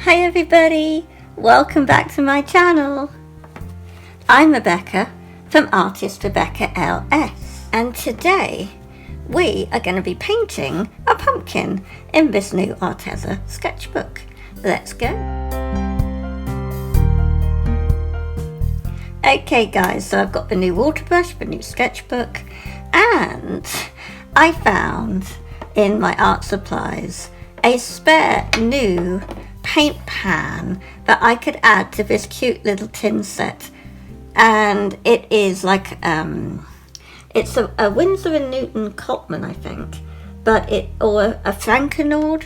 Hi everybody, welcome back to my channel. I'm Rebecca from ArtistRebeccaLS, and today we are going to be painting a pumpkin in this new Arteza sketchbook. Let's go. Okay guys, so I've got the new water brush, the new sketchbook, and I found in my art supplies a spare new paint pan that I could add to this cute little tin set, and it is like it's a Winsor & Newton Cotman, I think, but or a Frankenord.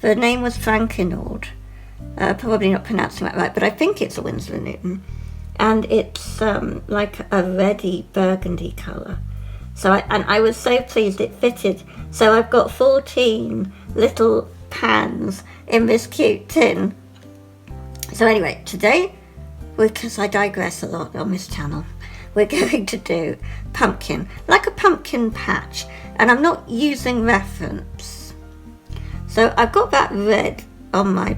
The name was Frankenord. Probably not pronouncing that right, but I think it's a Winsor & Newton, and it's like a reddy burgundy colour. So I was so pleased it fitted. So I've got 14 little pans in this cute tin. So anyway, today, because I digress a lot on this channel, we're going to do pumpkin, like a pumpkin patch, and I'm not using reference. So I've got that red on my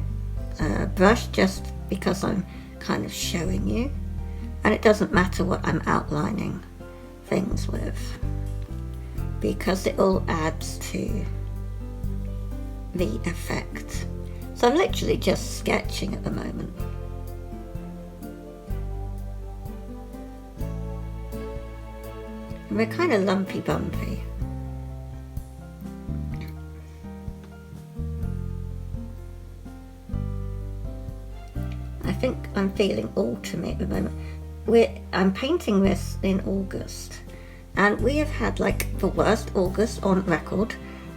brush just because I'm kind of showing you, and it doesn't matter what I'm outlining things with, because it all adds to the effect. So I'm literally just sketching at the moment. And we're kind of lumpy bumpy. I think I'm feeling autumny at the moment. I'm painting this in August, and we have had like the worst August on record.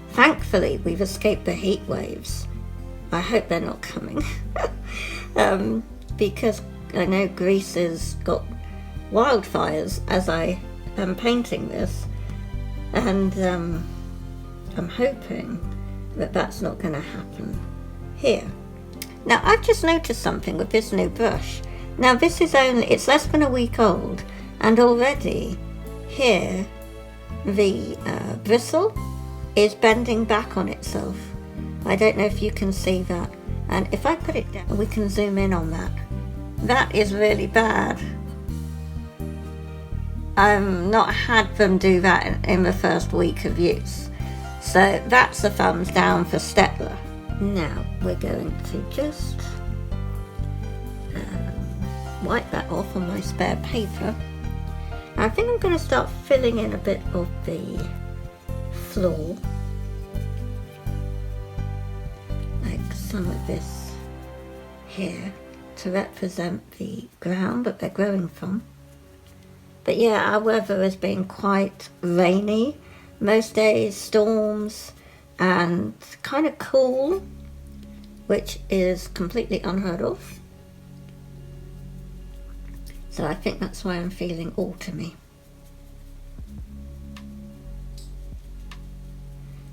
Thankfully, we've escaped the heat waves. I hope they're not coming. Because I know Greece has got wildfires as I am painting this, and I'm hoping that that's not going to happen here. Now, I've just noticed something with this new brush. Now, this is it's less than a week old, and already here the bristle is bending back on itself. I don't know if you can see that, and if I put it down we can zoom in on that. That is really bad. I've not had them do that in the first week of use, so that's a thumbs down for Stettler. Now we're going to just wipe that off on my spare paper. I think I'm going to start filling in a bit of the floor, like some of this here, to represent the ground that they're growing from. But yeah, our weather has been quite rainy most days, storms, and kind of cool, which is completely unheard of. So I think that's why I'm feeling autumny.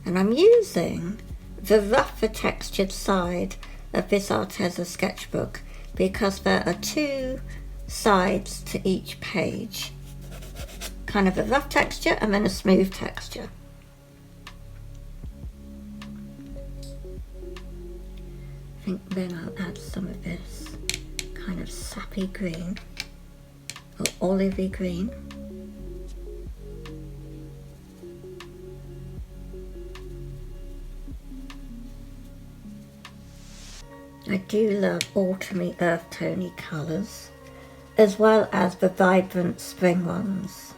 And I'm using the rougher textured side of this Arteza sketchbook because there are two sides to each page. Kind of a rough texture and then a smooth texture. I think then I'll add some of this kind of sappy green or olivey green. I do love autumny earth tony colours, as well as the vibrant spring ones.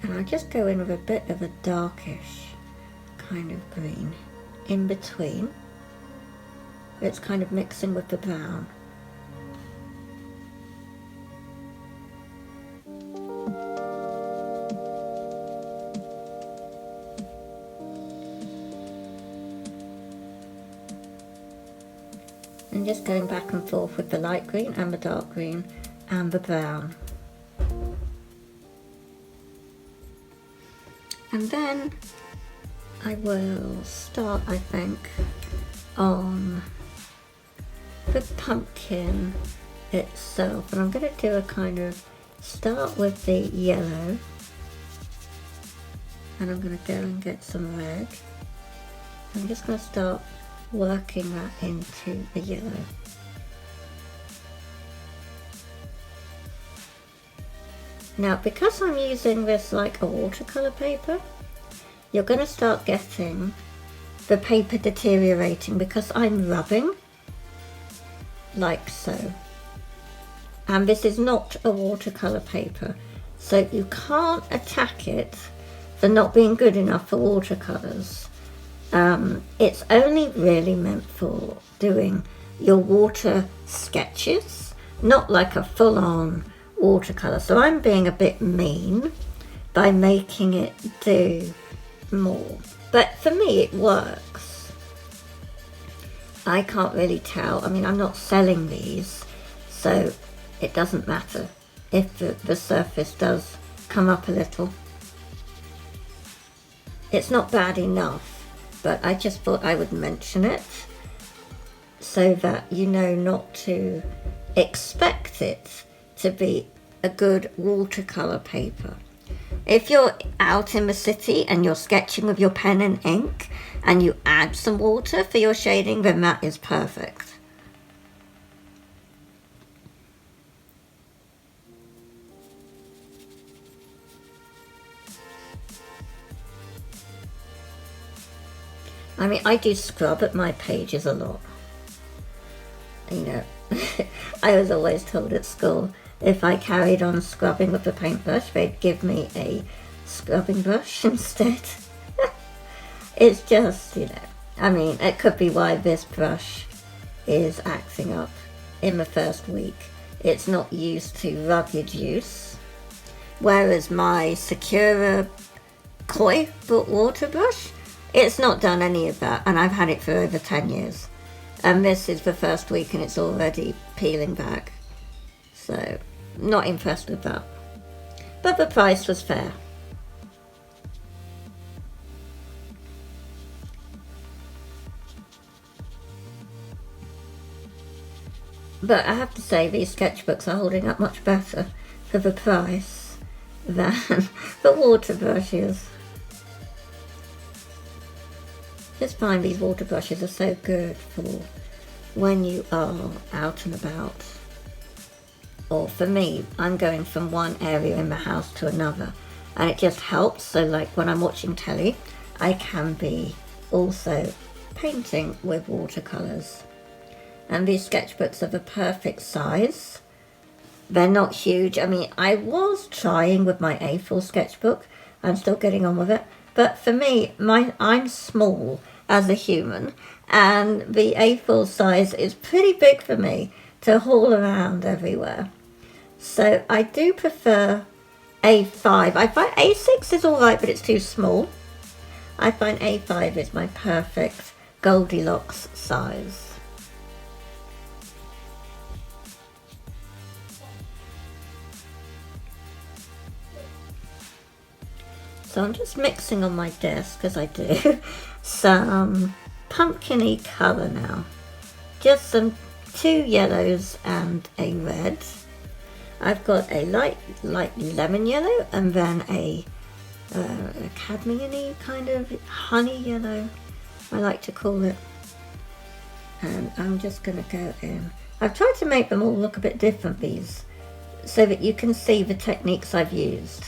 And I'll just go in with a bit of a darkish kind of green in between. It's kind of mixing with the brown. And just going back and forth with the light green and the dark green and the brown. And then I will start, I think, on the pumpkin itself, and I'm going to do a kind of start with the yellow, and I'm going to go and get some red. I'm just going to start working that into the yellow. Now, because I'm using this like a watercolor paper, you're going to start getting the paper deteriorating because I'm rubbing like so. And this is not a watercolor paper, so you can't attack it for not being good enough for watercolors. It's only really meant for doing your water sketches, not like a full-on watercolor. So I'm being a bit mean by making it do more, but for me it works. I can't really tell. I mean, I'm not selling these, so it doesn't matter if the surface does come up a little. It's not bad enough, but I just thought I would mention it so that you know not to expect it to be a good watercolor paper. If you're out in the city and you're sketching with your pen and ink and you add some water for your shading, then that is perfect. I mean, I do scrub at my pages a lot. You know, I was always told at school if I carried on scrubbing with the paintbrush, they'd give me a scrubbing brush instead. It's just, you know, I mean, it could be why this brush is acting up in the first week. It's not used to rugged use, whereas my Sakura Koi water brush, it's not done any of that, and I've had it for over 10 years. And this is the first week and it's already peeling back. So, not impressed with that. But the price was fair. But I have to say, these sketchbooks are holding up much better for the price than the water brushes. Just find these water brushes are so good for when you are out and about. Or for me, I'm going from one area in the house to another, and it just helps. So like when I'm watching telly, I can be also painting with watercolors. And these sketchbooks are the perfect size. They're not huge. I mean, I was trying with my A4 sketchbook. I'm still getting on with it. But for me, I'm small as a human, and the A4 size is pretty big for me to haul around everywhere. So I do prefer A5. I find A6 is alright, but it's too small. I find A5 is my perfect Goldilocks size. So I'm just mixing on my desk, as I do, some pumpkin-y colour now. Just some 2 yellows and a red. I've got a light lemon yellow and then a cadmium-y kind of honey yellow, I like to call it. And I'm just going to go in. I've tried to make them all look a bit different, these, so that you can see the techniques I've used.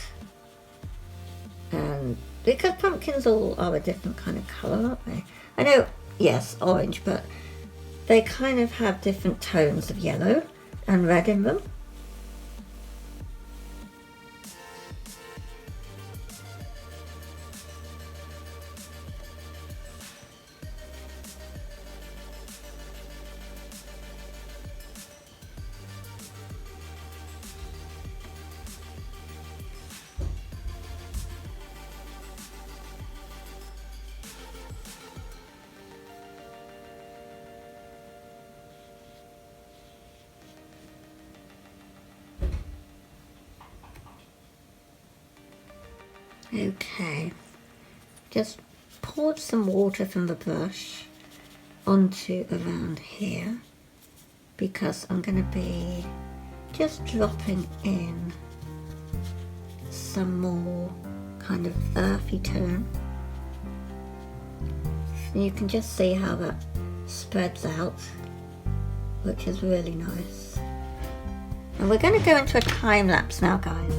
And because pumpkins all are a different kind of colour, aren't they? I know, yes, orange, but they kind of have different tones of yellow and red in them. Okay, just poured some water from the brush onto around here because I'm going to be just dropping in some more kind of earthy tone. And you can just see how that spreads out, which is really nice. And we're going to go into a time lapse now, guys.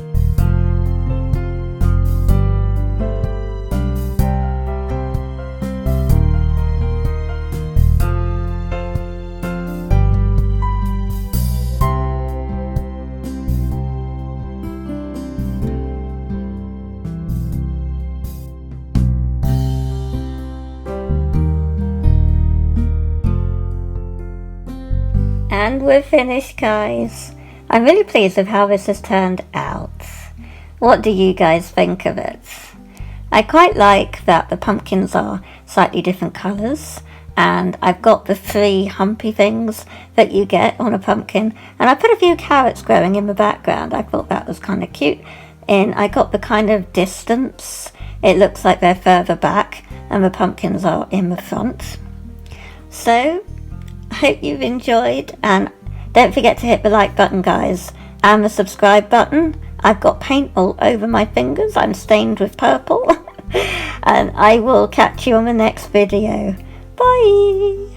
And we're finished, guys. I'm really pleased with how this has turned out. What do you guys think of it? I quite like that the pumpkins are slightly different colours, and I've got the 3 humpy things that you get on a pumpkin, and I put a few carrots growing in the background. I thought that was kind of cute. And I got the kind of distance. It looks like they're further back and the pumpkins are in the front. So I hope you've enjoyed, and don't forget to hit the like button, guys, and the subscribe button. I've got paint all over my fingers. I'm stained with purple. And I will catch you on the next video. Bye!